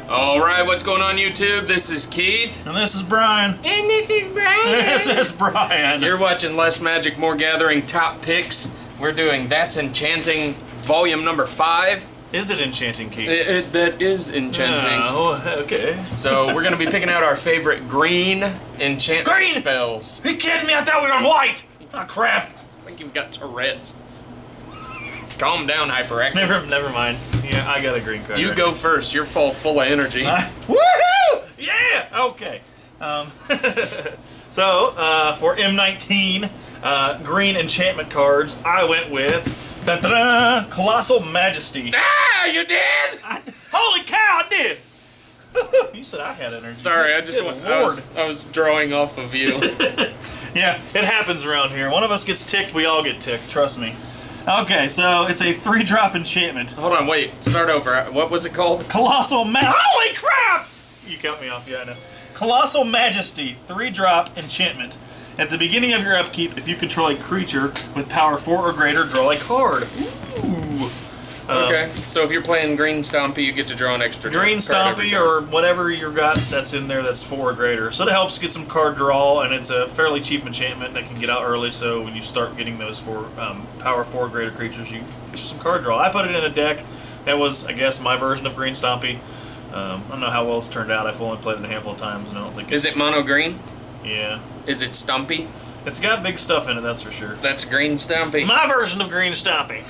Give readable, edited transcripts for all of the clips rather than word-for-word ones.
Alright, what's going on YouTube? This is Keith. And this is Brian. And this is Brian. This is Brian. You're watching Less Magic, More Gathering Top Picks. We're doing That's Enchanting Volume number 5. Is it Enchanting, Keith? That is Enchanting. Oh, okay. So we're going to be picking out our favorite green enchantment spells. Are you kidding me? I thought we were on white. Oh, crap. I think you've got Tourette's. Calm down, Hyperactive. Never mind. Yeah, I got a green card. You go first. You're full of energy. Woohoo! Yeah! Okay. So, for M19 green enchantment cards, I went with Colossal Majesty. Ah, you did? Holy cow, I did! You said I had energy. Sorry, I was drawing off of you. Yeah, it happens around here. One of us gets ticked, we all get ticked, trust me. Okay, so it's a 3-drop enchantment. Hold on, wait. Start over. What was it called? Colossal Holy crap! You cut me off, yeah, I know. Colossal Majesty, 3-drop enchantment. At the beginning of your upkeep, if you control a creature with power 4 or greater, draw a card. Ooh. Okay, so if you're playing Green Stompy, you get to draw an extra Green Stompy or whatever you got that's in there that's 4 or greater. So it helps get some card draw, and it's a fairly cheap enchantment that can get out early, so when you start getting those power 4 or greater creatures, you get some card draw. I put it in a deck that was, I guess, my version of Green Stompy. I don't know how well it's turned out. I've only played it a handful of times, and I don't think it's... Is it mono green? Yeah. Is it Stumpy? It's got big stuff in it, that's for sure. That's Green Stompy. My version of Green Stompy.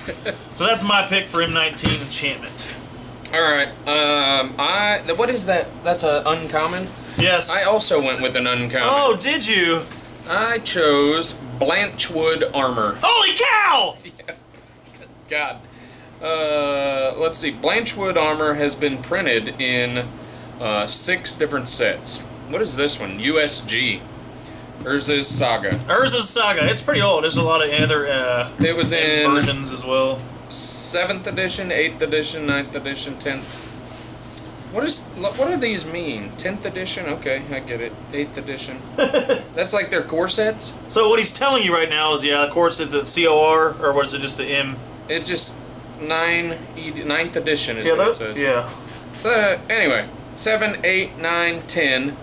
So that's my pick for M19 Enchantment. Alright, what is that? That's an uncommon? Yes. I also went with an uncommon. Oh, did you? I chose Blanchewood Armor. Holy cow! God. Let's see. Blanchewood Armor has been printed in 6 different sets. What is this one? USG. Urza's Saga. Urza's Saga. It's pretty old. There's a lot of other it was in versions as well. 7th edition, 8th edition, 9th edition, 10th. What do these mean? 10th edition? Okay, I get it. 8th edition. That's like their core sets? So what he's telling you right now is, yeah, the core set's a COR, or what is it, just the M? It just 9th edition is what it says. Yeah. So anyway, 7, 8, 9, 10.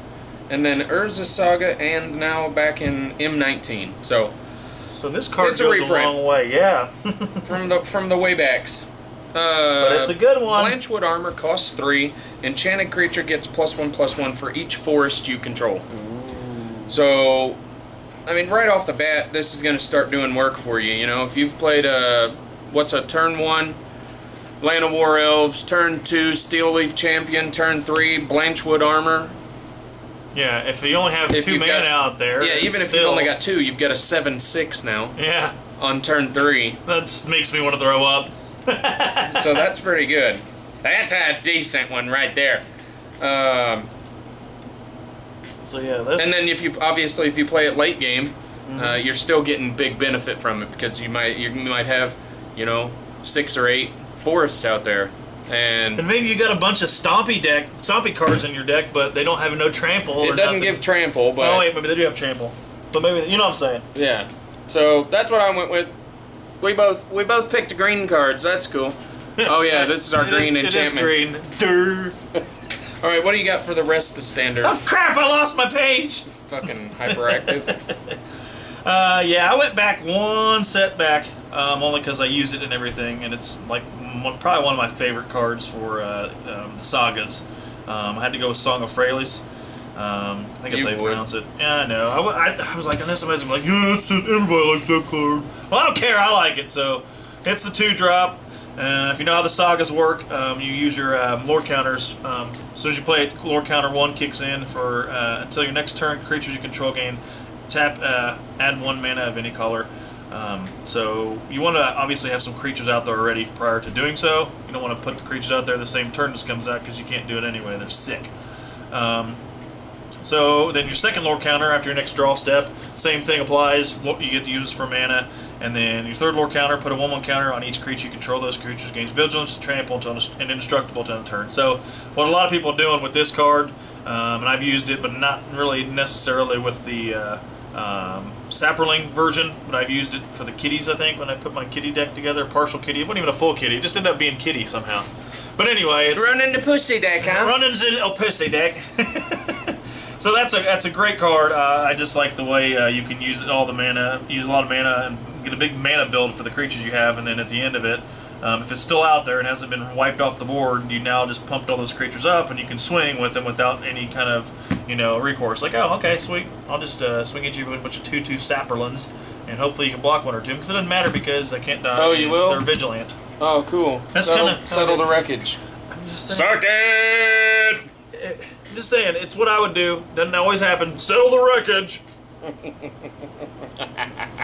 And then Urza's Saga, and now back in M19. So this card it's goes a a long way, yeah. from the waybacks. But it's a good one. Blanchewood Armor costs 3. Enchanted creature gets +1/+1 for each forest you control. Ooh. So, I mean, right off the bat, this is going to start doing work for you. You know, if you've played what's a turn 1? Land of War Elves, turn 2, Steel Leaf Champion, turn 3, Blanchewood Armor. Yeah, if you only have 2 mana out there. Yeah, even if you've only got 2, you've got a 7/6 now. Yeah. On turn 3. That just makes me want to throw up. So that's pretty good. That's a decent one right there. So yeah, that's... And then if you play it late game, you're still getting big benefit from it because you might have, 6 or 8 forests out there. And maybe you got a bunch of stompy cards in your deck, but they don't have no trample. It doesn't give trample, but... Oh wait, maybe they do have trample. But maybe, you know what I'm saying. Yeah. So that's what I went with. We both picked green cards. That's cool. Oh yeah, this is our green enchantment. It is green. Durr. All right, what do you got for the rest of standard? Oh crap! I lost my page. Fucking hyperactive. Yeah, I went back one set back, only because I use it and everything, and it's like probably one of my favorite cards for the sagas. I had to go with Song of Fraley's. I think that's how you pronounce it. Yeah, I know. I was like, I know somebody's gonna be like, yeah, everybody likes that card. Well, I don't care. I like it. So it's the 2-drop. If you know how the sagas work, you use your lore counters. As soon as you play it, lore counter 1 kicks in for until your next turn. Creatures you control gain tap, add 1 mana of any color. So you want to obviously have some creatures out there already prior to doing so. You don't want to put the creatures out there the same turn this comes out because you can't do it anyway. They're sick. So then your second lore counter after your next draw step, same thing applies. You get to use for mana. And then your third lore counter, put a 1/1 counter on each creature you control. Those creatures gains vigilance, trample, and indestructible to end the turn. So what a lot of people are doing with this card, and I've used it, but not really necessarily with the Sapperling version, but I've used it for the kitties, I think, when I put my kitty deck together. Partial kitty. It wasn't even a full kitty. It just ended up being kitty somehow. But anyway, it's running the pussy deck, huh? running the little pussy deck. So that's a great card. I just like the way you can use all the mana, use a lot of mana, and get a big mana build for the creatures you have, and then at the end of it, if it's still out there and hasn't been wiped off the board, you now just pumped all those creatures up, and you can swing with them without any kind of, recourse. Like, oh, okay, sweet. I'll just swing at you with a bunch of 2/2 Sapperlins, and hopefully you can block one or two, because it doesn't matter because they can't die. Oh, you will? They're vigilant. Oh, cool. That's settle the wreckage. I'm just saying. Suck it! I'm just saying, it's what I would do. Doesn't always happen. Settle the wreckage.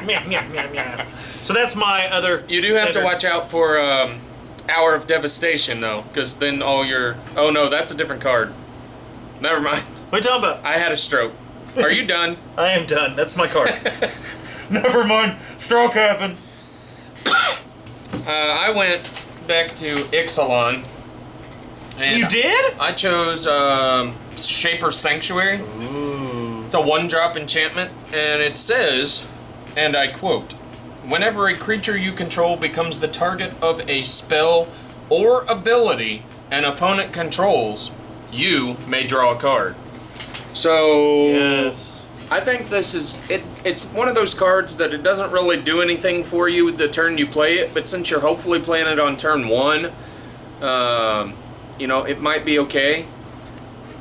Meow, meow, meow, meow. So that's my other. You do have to watch out for Hour of Devastation, though, because then all your. Oh no, that's a different card. Never mind. What are you talking about? I had a stroke. Are you done? I am done. That's my card. Never mind. Stroke happened. I went back to Ixalan. And You did? I chose Shaper Sanctuary. Ooh. It's a 1-drop enchantment, and it says, and I quote, "Whenever a creature you control becomes the target of a spell or ability an opponent controls, you may draw a card." So, Yes. I think this is, it's one of those cards that it doesn't really do anything for you the turn you play it, but since you're hopefully playing it on turn 1, it might be okay.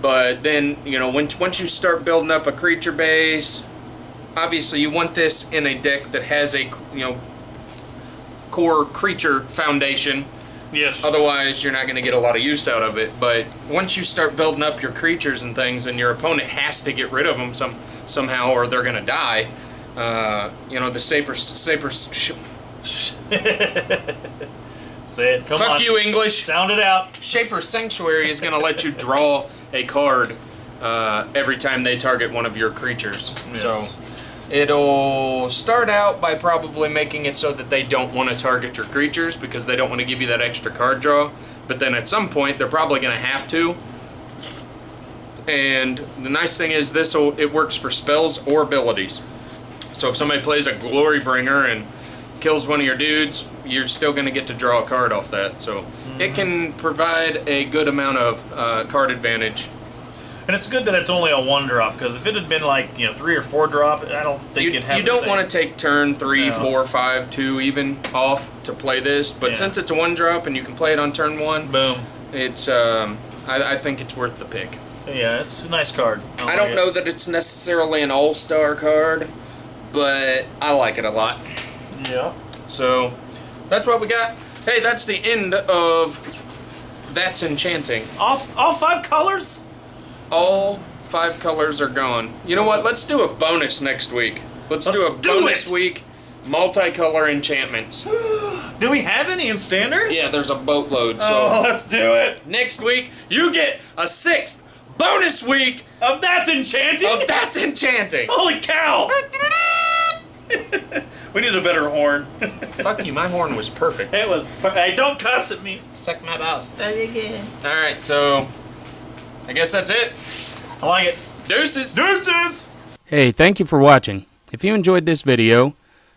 But then, once you start building up a creature base, obviously you want this in a deck that has a, core creature foundation. Yes. Otherwise, you're not going to get a lot of use out of it. But once you start building up your creatures and things, and your opponent has to get rid of them somehow, or they're going to die, the Saper Say it. Come on. Fuck you, English. Sound it out. Shaper Sanctuary is going to let you draw a card every time they target one of your creatures. Yes. So it'll start out by probably making it so that they don't want to target your creatures because they don't want to give you that extra card draw. But then at some point, they're probably going to have to. And the nice thing is it works for spells or abilities. So if somebody plays a Glory Bringer and kills one of your dudes, you're still going to get to draw a card off that. So it can provide a good amount of card advantage. And it's good that it's only a 1-drop, because if it had been like 3 or 4 drop, I don't think it'd have. You don't want to take turn 3, No. 4, 5, 2 even off to play this, but Yeah. since it's a 1-drop and you can play it on turn 1, Boom. it's I think it's worth the pick. Yeah, it's a nice card. I don't know that it's necessarily an all-star card, but I like it a lot. Yeah. So that's what we got. Hey, that's the end of That's Enchanting. All 5 colors? All 5 colors are gone. You know what? Let's do a bonus next week. Let's do a bonus week, multicolor enchantments. Do we have any in standard? Yeah, there's a boatload. So Oh, let's do it. next week you get a 6th bonus week Of That's Enchanting? of That's Enchanting. Holy cow! We need a better horn. Fuck you, my horn was perfect. It was. Hey, don't cuss at me. Suck my balls. Alright, so I guess that's it. I like it. Deuces. Deuces! Hey, thank you for watching. If you enjoyed this video,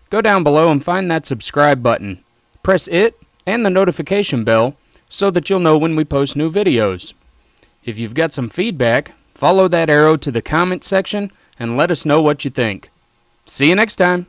go down below and find that subscribe button. Press it and the notification bell so that you'll know when we post new videos. If you've got some feedback, follow that arrow to the comment section and let us know what you think. See you next time.